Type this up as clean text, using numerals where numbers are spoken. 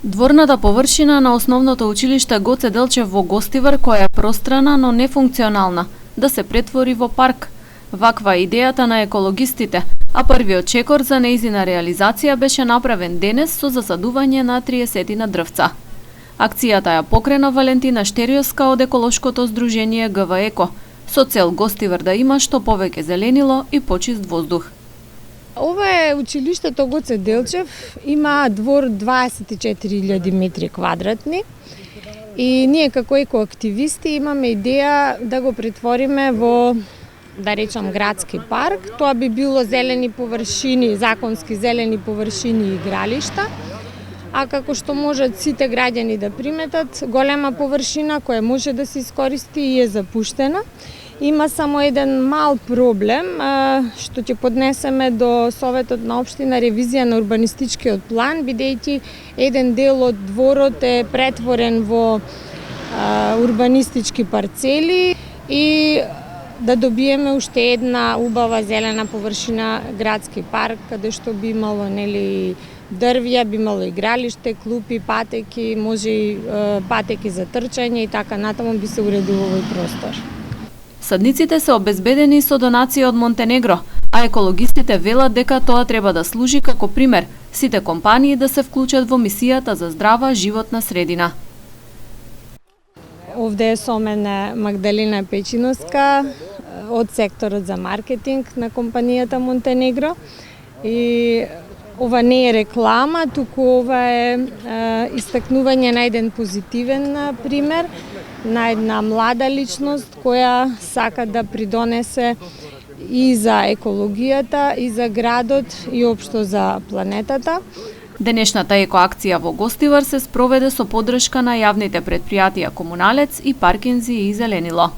Дворната површина на основното училиште Гоце Делчев во Гостивар, која е пространа, но нефункционална, да се претвори во парк. Ваква е идејата на екологистите, а првиот чекор за нејзина реализација беше направен денес со засадување на 30 на дрвца. Акцијата ја покрена Валентина Штериоска од еколошкото здружение ГВ Еко, со цел Гостивар да има што повеќе зеленило и почист воздух. Ова е училиштето Гоце Делчев, има двор 24.000 метри квадратни и ние како екоактивисти имаме идеја да го претвориме во, да речам, градски парк. Тоа би било зелени површини, законски зелени површини и игралишта, а како што можат сите граѓани да приметат, голема површина која може да се искористи и е запуштена. Има само еден мал проблем, што ќе поднесеме до Советот на општина ревизија на урбанистичкиот план, бидејќи еден дел од дворот е претворен во урбанистички парцели и да добиеме уште една убава зелена површина, градски парк, каде што би имало дрвја, би имало игралиште, клупи, патеки, може и патеки за трчање и така натаму би се уредил овој простор. Садниците се обезбедени со донација од Монтенегро, а екологистите велат дека тоа треба да служи како пример сите компании да се вклучат во мисијата за здрава животна средина. Овде е со мене Магдалина Печиновска од секторот за маркетинг на компанијата Монтенегро. И ова не е реклама, туку ова е истакнување на еден позитивен пример, на една млада личност која сака да придонесе и за екологијата, и за градот, и општо за планетата. Денешната екоакција во Гостивар се спроведе со поддршка на јавните претпријатија Комуналец и Паркинзи и Зеленило.